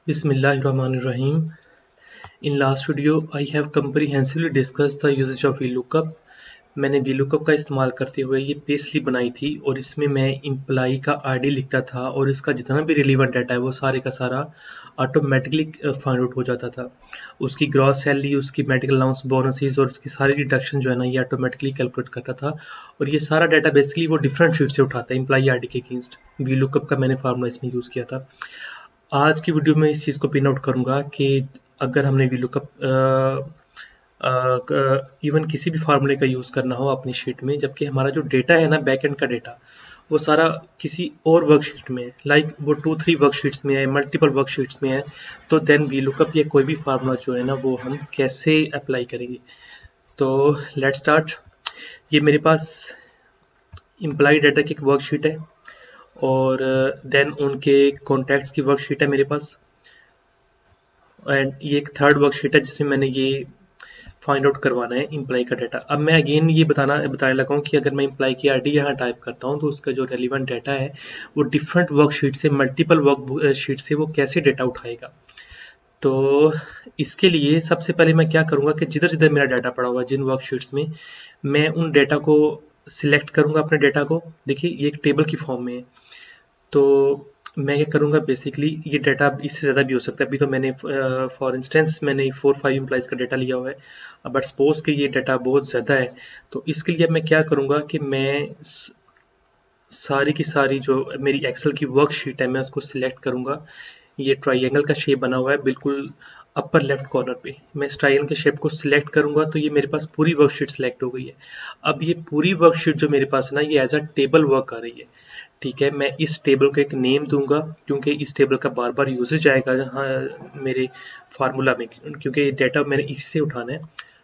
Bismillahirrahmanirrahim. In last video, I have comprehensively discussed the usage of VLOOKUP. मैंने VLOOKUP का इस्तेमाल करते हुए ये पे स्लिप बनाई थी और इसमें मैं इम्प्लाई का आईडी लिखता था और इसका जितना भी रिलीवेंट डाटा है वो सारे का सारा ऑटोमेटिकली फाइंड आउट हो जाता था। उसकी ग्रॉस सैलरी, उसकी मेडिकल अलाउंस, बोनसेस और उसकी सारी डिडक्शन जो है ना ये ऑटोमेटिकली कैलकुलेट करता था और ये सारा डाटा बेसिकली वो डिफरेंट शीट से उठाता है इम्प्लाई आईडी के अगेंस्ट। VLOOKUP का मैंने फार्मूला इसमें यूज़ किया था। आज की वीडियो में इस चीज़ को पिन आउट करूँगा कि अगर हमने VLOOKUP इवन किसी भी फार्मूले का यूज़ करना हो अपनी शीट में, जबकि हमारा जो डेटा है ना बैक एंड का डेटा वो सारा किसी और वर्कशीट में है, लाइक वो 2-3 वर्कशीट्स में है, मल्टीपल वर्कशीट्स में है, तो देन VLOOKUP या कोई भी फार्मूला जो है ना वो हम कैसे अप्लाई करेंगे। तो लेट्स स्टार्ट। ये मेरे पास इम्प्लाई डाटा की एक वर्कशीट है और देन उनके कॉन्टैक्ट्स की वर्कशीट है मेरे पास, एंड ये एक थर्ड वर्कशीट है जिसमें मैंने ये फाइंड आउट करवाना है इम्प्लाई का डाटा। अब मैं अगेन ये बताने लगा हूँ कि अगर मैं इम्प्लाई की आईडी यहाँ टाइप करता हूँ तो उसका जो रेलिवेंट डाटा है वो डिफरेंट वर्कशीट से, मल्टीपल वर्कशीट से वो कैसे डाटा उठाएगा। तो इसके लिए सबसे पहले मैं क्या करूँगा कि जिधर जिधर मेरा डाटा पड़ा हुआ है जिन वर्कशीट्स में, मैं उन डाटा को सिलेक्ट करूँगा। अपने डाटा को देखिए ये एक टेबल की फॉर्म में है, तो मैं क्या करूँगा बेसिकली ये डाटा इससे ज़्यादा भी हो सकता है। अभी तो मैंने फॉर इंस्टेंस मैंने 4-5 एम्प्लॉइज़ का डाटा लिया हुआ है, बट सपोज कि ये डाटा बहुत ज़्यादा है, तो इसके लिए मैं क्या करूँगा कि मैं सारी की सारी जो मेरी एक्सेल की वर्कशीट है मैं उसको सिलेक्ट करूँगा। ये ट्राइंगल का शेप बना हुआ है बिल्कुल अपर लेफ्ट कॉर्नर पे, मैं इस ट्राइंगल के शेप को सिलेक्ट करूँगा तो ये मेरे पास पूरी वर्कशीट सिलेक्ट हो गई है। अब ये पूरी वर्कशीट जो मेरे पास है ना ये एज अ टेबल वर्क आ रही है। ठीक है, मैं इस टेबल को एक नेम दूंगा क्योंकि इस टेबल का बार बार यूजेज आएगा मेरे फार्मूला में, क्योंकि डाटा मैंने इसी से उठाना है।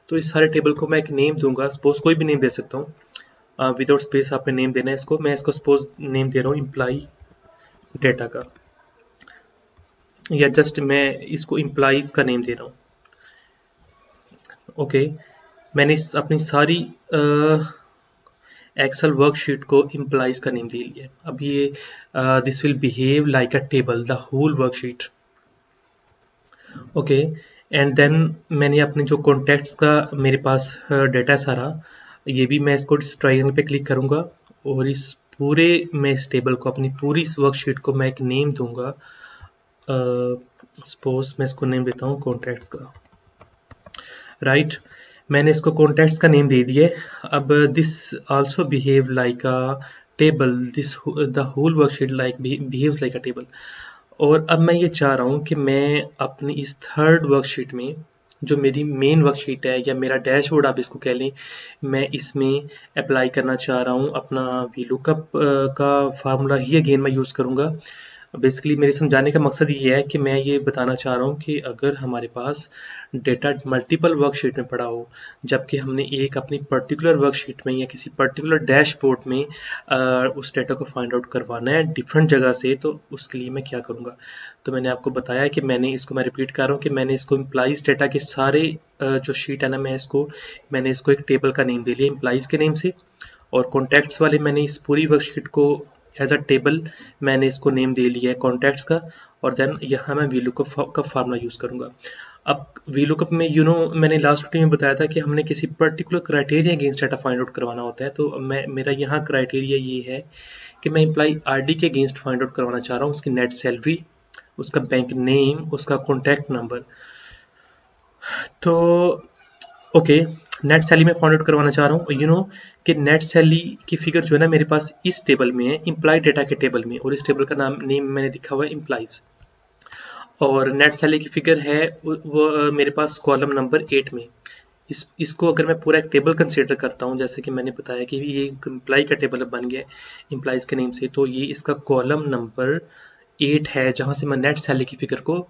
तो इस सारे टेबल को मैं एक नेम दूंगा, सपोज कोई भी नेम दे सकता हूँ, विदाउट स्पेस आपने नेम देना है इसको। मैं इसको सपोज नेम दे रहा हूँ इम्प्लाई डाटा का, या जस्ट मैं इसको इम्प्लाइज का नेम दे रहा हूँ। ओके, मैंने अपनी सारी एक्सेल वर्कशीट को इम्प्लाइज का नेम दे लिया। अब ये this will behave like a table the whole worksheet. Okay, and then मैंने अपने जो कॉन्टैक्ट्स का मेरे पास डाटा सारा, ये भी मैं इसको इस ट्रायंगल पे क्लिक करूँगा और इस पूरे मैं इस टेबल को, अपनी पूरी इस वर्कशीट को मैं एक नेम दूंगा। सपोज मैं इसको नेम देता हूँ कॉन्टैक्ट्स का, राइट। मैंने इसको कॉन्टैक्ट्स का नेम दे दिया। अब this also behave like a table, this the whole worksheet like behaves like a table. और अब मैं ये चाह रहा हूँ कि मैं अपनी इस थर्ड वर्कशीट में, जो मेरी मेन वर्कशीट है या मेरा डैशबोर्ड आप इसको कह लें, मैं इसमें अप्लाई करना चाह रहा हूँ अपना VLOOKUP का फार्मूला ही अगेन मैं यूज़ करूँगा। बेसिकली मेरे समझाने का मकसद ये है कि मैं ये बताना चाह रहा हूँ कि अगर हमारे पास डेटा मल्टीपल वर्कशीट में पड़ा हो, जबकि हमने एक अपनी पर्टिकुलर वर्कशीट में या किसी पर्टिकुलर डैशबोर्ड में उस डेटा को फाइंड आउट करवाना है डिफरेंट जगह से, तो उसके लिए मैं क्या करूँगा। तो मैंने आपको बताया कि मैंने इसको, मैं रिपीट कर रहा हूँ कि मैंने इसको इम्प्लाइज डेटा के सारे जो शीट है ना मैंने इसको एक टेबल का नेम दे लिया इम्प्लाइज के नेम से, और कॉन्टैक्ट्स वाले मैंने इस पूरी वर्कशीट को एज अ टेबल मैंने इसको नेम दे लिया है कॉन्टैक्ट्स का, और देन यहाँ मैं VLOOKUP का फार्मूला यूज़ करूँगा। अब VLOOKUP में मैंने लास्ट वीडियो में बताया था कि हमने किसी particular criteria against data find out करवाना होता है। तो मेरा यहाँ क्राइटेरिया ये है कि मैं इम्प्लाई आईडी के अगेंस्ट फाइंड आउट करवाना चाह रहा हूँ, उसकी नेट सैलरी, उसका बैंक नेम, उसका कॉन्टैक्ट नंबर। तो ओके, नेट सैलरी में फाइंड आउट करवाना चाह रहा हूँ। कि नेट सैलरी की फिगर जो है ना मेरे पास इस टेबल में है, इम्प्लाई डेटा के टेबल में, और इस टेबल का नेम मैंने लिखा हुआ है इम्प्लाइज, और नेट सैलरी की फिगर है वो मेरे पास कॉलम नंबर 8 में। इसको अगर मैं पूरा एक टेबल कंसीडर करता हूँ, जैसे कि मैंने बताया कि ये इम्प्लाई का टेबल बन गया इम्प्लाइज के नेम से, तो ये इसका कॉलम नंबर 8 है जहाँ से मैं नेट सैलरी की फिगर को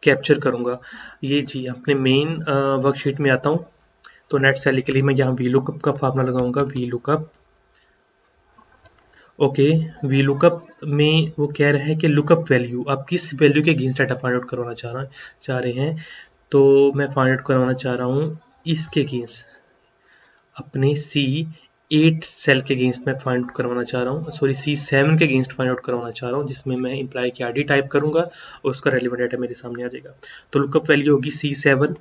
कैप्चर करूँगा। ये जी अपने मेन वर्कशीट में आता हूँ, तो नेट सैलरी के लिए मैं यहाँ VLOOKUP का फार्मूला लगाऊंगा, VLOOKUP। ओके, VLOOKUP में वो कह रहा है कि लुकअप वैल्यू, आप किस वैल्यू के अगेंस्ट डाटा फाइंड आउट करवाना चाह रहे हैं। तो मैं फाइंड आउट करवाना चाह रहा हूँ इसके अगेंस्ट, अपने C 8 सेल के अगेंस्ट मैं फाइंड आउट करवाना चाह रहा हूँ, सॉरी C7 के अगेंस्ट फाइंड आउट करवाना चाह रहा हूँ, जिसमें मैं एम्प्लॉय की आईडी टाइप करूंगा और उसका रेलिवेंट डाटा मेरे सामने आ जाएगा। तो लुकअप वैल्यू होगी C7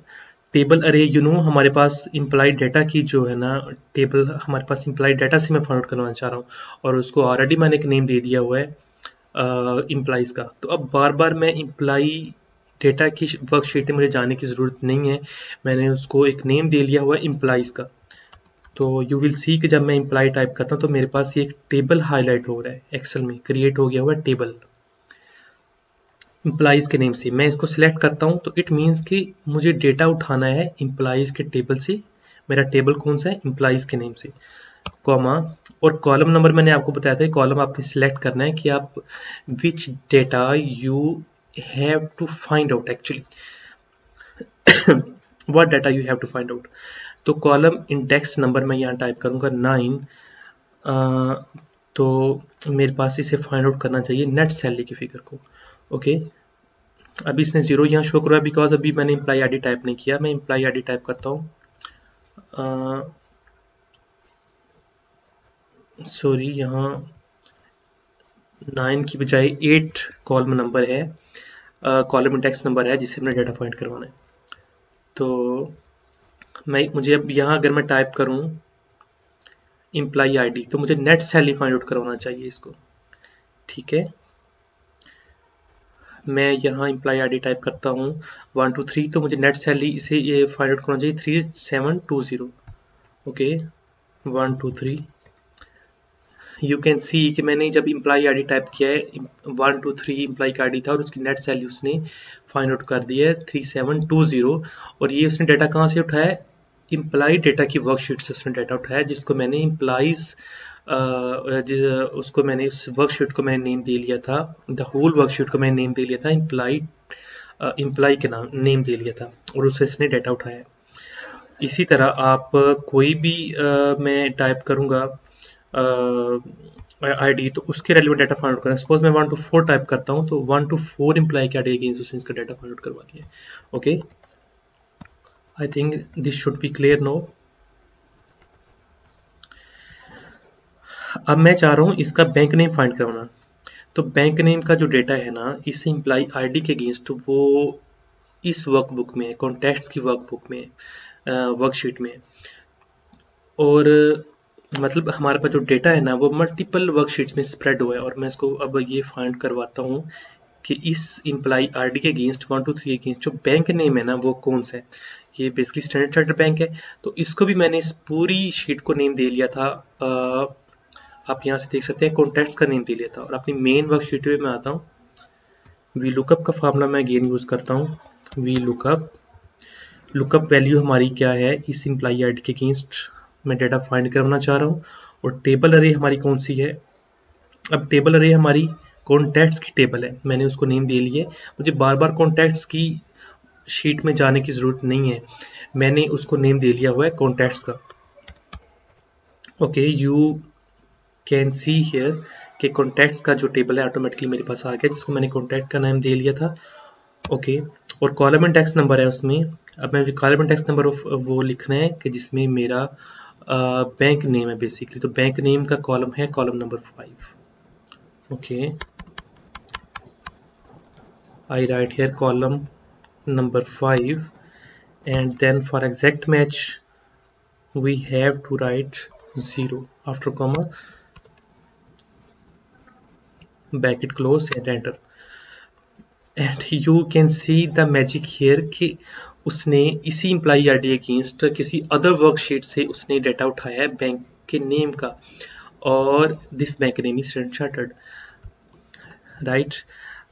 टेबल अरे हमारे पास इम्प्लॉयड डाटा की जो है ना टेबल, हमारे पास इम्प्लॉयड डाटा से मैं फाइंड आउट करवाना चाह रहा हूँ और उसको ऑलरेडी मैंने एक नेम दे दिया हुआ है इम्प्लॉइज का। तो अब बार बार मैं इम्प्लॉई डेटा की वर्कशीट में मुझे जाने की ज़रूरत नहीं है, मैंने उसको एक नेम दे लिया हुआ है इम्प्लॉइज का। तो यू विल सी कि जब मैं इम्प्लॉय टाइप करता हूँ तो मेरे पास ये एक टेबल हाईलाइट हो रहा है, एक्सेल में क्रिएट हो गया हुआ टेबल इम्प्लॉइज के नेम से। मैं इसको सिलेक्ट करता हूँ तो इट मीन्स कि मुझे डेटा उठाना है इम्प्लॉइज के टेबल से। मेरा टेबल कौन सा है, इम्प्लॉइज के नेम से, कॉमा, और कॉलम नंबर मैंने आपको बताया था, कॉलम आपने सिलेक्ट करना है कि आप which data you have to find out actually what data you have to find out. तो कॉलम इंडेक्स नंबर मैं यहाँ टाइप करूँगा 9। तो मेरे पास इसे फाइंड आउट करना चाहिए नेट सैलरी की फिगर को। ओके, अभी इसने 0 यहाँ शो कर रहा है बिकॉज अभी मैंने इम्प्लॉय आईडी टाइप नहीं किया। मैं इम्प्लॉय आईडी टाइप करता हूँ, सॉरी यहाँ 9 की बजाय 8 कॉलम नंबर है, कॉलम इंडेक्स नंबर है जिससे मैंने डाटा फाइंड करवाना है। तो मुझे अब यहाँ अगर मैं टाइप करूँ इम्प्लॉय आईडी तो मुझे नेट सैलरी फाइंड आउट करवाना चाहिए इसको। ठीक है, मैं यहाँ इम्प्लॉय आईडी टाइप करता हूँ 123, तो मुझे नेट सैलरी इसे ये फाइंड आउट करना चाहिए 3720। ओके 123, यू कैन सी कि मैंने जब इम्प्लॉय आईडी टाइप किया है 123 इम्प्लॉय का आईडी था और उसकी नेट सैलरी उसने फाइंड आउट कर दी है 3720। और ये उसने डाटा कहाँ से उठाया, इम्प्लॉय डेटा की वर्कशीट से उसने डाटा उठाया, जिसको मैंने इम्प्लॉइज उसको मैंने उस वर्कशीट को मैंने नेम दे लिया था, द होल वर्कशीट को मैंने नेम दे लिया था इम्प्लॉय के नाम नेम दे लिया था और उससे इसने डाटा उठाया। इसी तरह आप कोई भी मैं टाइप करूँगा आईडी तो उसके रेलिवेंट डाटा फाइंड आउट करना। सपोज मैं 1 to 4 टाइप करता हूँ तो 1 to 4 इम्प्लॉय के आईडी अगेंस्ट उसने इसका डाटा फाइंड आउट करवा दिया। Okay, I think this should be clear no. अब मैं चाह रहा हूँ इसका बैंक नेम फाइंड करवाना। तो बैंक नेम का जो डेटा है ना इस इम्प्लॉय आईडी के अगेंस्ट वो इस वर्कबुक में, कॉन्टैक्ट्स की वर्कबुक में, वर्कशीट में, और मतलब हमारे पास जो डेटा है ना वो मल्टीपल वर्कशीट्स में स्प्रेड हुआ है। और मैं इसको अब ये फाइंड करवाता हूँ कि इस इम्प्लॉय आईडी के अगेंस्ट 1 to 3 अगेंस्ट जो बैंक नेम है ना वो कौन सा है। ये बेसिकली स्टैंडर्ड चार्टर्ड बैंक है, तो इसको भी मैंने इस पूरी शीट को नेम दे लिया था। आप यहाँ से देख सकते हैं कॉन्टैक्ट्स का नेम दे लिया था। और अपनी मेन वर्कशीट में मैं आता हूँ, वी लुकअप का फार्मूला मैं अगेन यूज करता हूँ, वी लुकअप वैल्यू हमारी क्या है, इस इम्प्लॉय आईडी के अगेंस्ट मैं डाटा फाइंड करवाना चाह रहा हूँ। और टेबल अरे हमारी कौन सी है, अब टेबल अरे हमारी कॉन्टैक्ट्स की टेबल है, मैंने उसको नेम दे लिए। मुझे बार बार कॉन्टैक्ट्स की शीट में जाने की जरूरत नहीं है, मैंने उसको नेम दे लिया हुआ है कॉन्टैक्ट्स का। Okay, you can see here कि कॉन्टैक्ट्स का जो टेबल है ऑटोमेटिकली मेरे पास आ गया, जिसको मैंने कॉन्टैक्ट का नाम दे लिया था। ओके, और कॉलम इंडेक्स नंबर है उसमें। अब मैं कॉलम इंडेक्स नंबर वो लिखना है कि जिसमें मेरा बैंक नेम है बेसिकली। तो बैंक नेम का कॉलम है column number 5। Okay, I write here column number 5 and then for exact match we have to write 0 after comma, bracket close and enter. And you can see the magic here कि उसने इसी employee ID against किसी other worksheet से उसने data उठाया है bank के name का, और this bank name is standard chartered, right.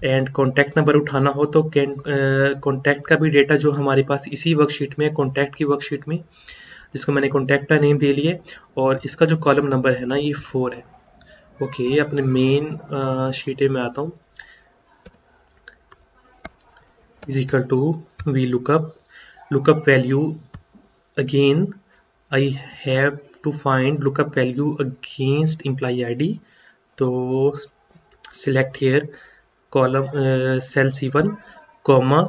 And contact number उठाना हो तो कॉन्टैक्ट का भी डेटा जो हमारे पास इसी वर्कशीट में है, कॉन्टैक्ट की वर्कशीट में, जिसको मैंने कॉन्टैक्ट का नेम दे लिए। और इसका जो कॉलम नंबर है ना ये 4 है। ओके, अपने मेन शीट में आता हूँ, is equal to V lookup value again I have to find lookup value against employee ID. तो select here column cell C1 comma,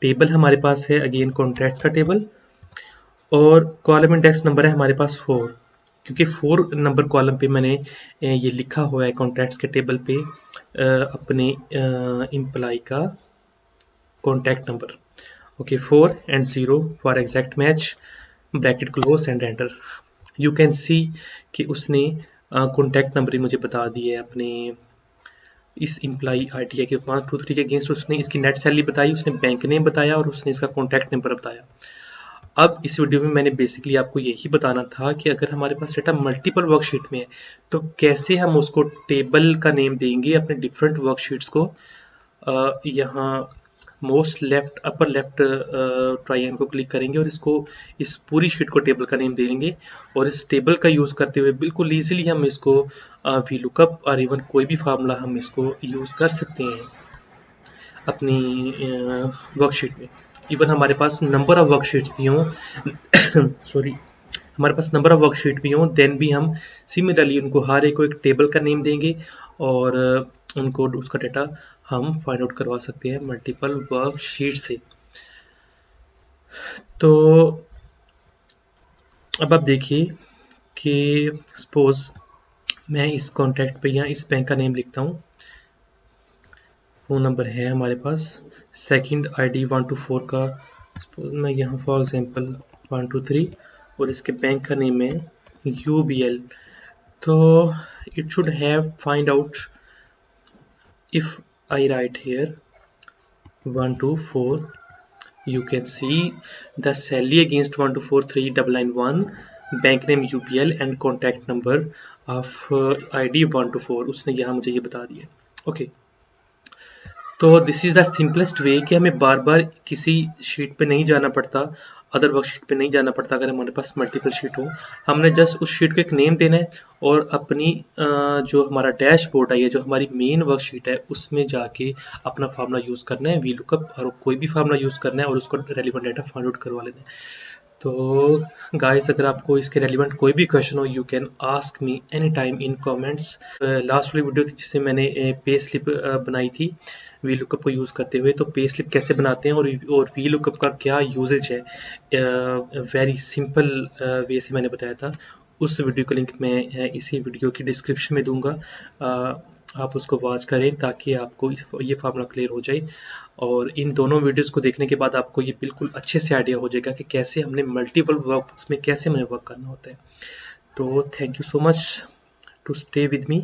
table हमारे पास है अगेन कॉन्ट्रैक्ट का टेबल, और कॉलम इंडेक्स नंबर है हमारे पास 4। क्योंकि 4 नंबर कॉलम पे मैंने ये लिखा हुआ है कॉन्टैक्ट्स के टेबल पे अपने एम्प्लॉय का contact number. Okay, 4 and 0 for exact match, bracket close and enter. You can see कि उसने कॉन्टैक्ट नंबर ही मुझे बता दिए अपने इस एम्प्लॉई आईटी के 123 के अगेंस्ट। उसने इसकी नेट सैलरी बताई, उसने बैंक नेम बताया और उसने इसका कॉन्टैक्ट नंबर बताया। अब इस वीडियो में मैंने बेसिकली आपको यही बताना था कि अगर हमारे पास डेटा मल्टीपल वर्कशीट में है तो कैसे हम उसको टेबल का नेम देंगे अपने डिफरेंट वर्कशीट्स को। यहाँ most left upper left triangle को क्लिक करेंगे और इसको इस पूरी शीट को टेबल का नेम दे देंगे और इस टेबल का यूज़ करते हुए बिल्कुल ईजिली हम इसको वी लुकअप और इवन कोई भी फार्मूला हम इसको यूज़ कर सकते हैं अपनी वर्कशीट में। इवन हमारे पास नंबर ऑफ वर्कशीट्स भी हों सॉरी, हमारे पास नंबर ऑफ वर्कशीट भी हों देन भी हम सिमिलरली उनको हर एक को एक टेबल का नेम देंगे और उनको उसका डेटा हम फाइंड आउट करवा सकते हैं मल्टीपल वर्कशीट से। तो अब आप देखिए कि सपोज मैं इस कॉन्टैक्ट पे या इस बैंक का नेम लिखता हूँ, फ़ोन नंबर है हमारे पास, सेकंड आईडी 124 का सपोज मैं यहाँ फॉर एग्जांपल 123 और इसके बैंक का नेम है UBL। तो it should have find out if I write here 124, you can see the salary against 1243991, bank name UBL and contact number of ID 124। उसने यहाँ मुझे ये बता दिया। ओके, तो this is the simplest way कि हमें बार बार किसी शीट पे नहीं जाना पड़ता, अदर वर्कशीट पे नहीं जाना पड़ता। अगर हमारे पास मल्टीपल शीट हो, हमने जस्ट उस शीट को एक नेम देना है और अपनी जो हमारा डैशबोर्ड है या जो हमारी मेन वर्कशीट है उसमें जाके अपना फार्मूला यूज़ करना है, वी लुकअप और कोई भी फार्मूला यूज़ करना है और उसको रेलिवेंट डाटा फाइंड आउट करवा लेना है। तो गाइस, अगर आपको इसके रेलिवेंट कोई भी क्वेश्चन हो you can ask me any time in comments. Last वाली वीडियो थी जिससे मैंने पे स्लिप बनाई थी वी लुकअप को यूज़ करते हुए, तो पे स्लिप कैसे बनाते हैं और वी लुकअप का क्या यूजेज है, वेरी सिंपल वे से मैंने बताया था। उस वीडियो का लिंक मैं इसी वीडियो की डिस्क्रिप्शन में दूंगा, आप उसको वॉच करें ताकि आपको ये फार्मूला क्लियर हो जाए। और इन दोनों वीडियोस को देखने के बाद आपको ये बिल्कुल अच्छे से आइडिया हो जाएगा कि कैसे हमने मल्टीपल वर्कबुक्स में कैसे हमें वर्क करना होता है। तो thank you so much to stay with me.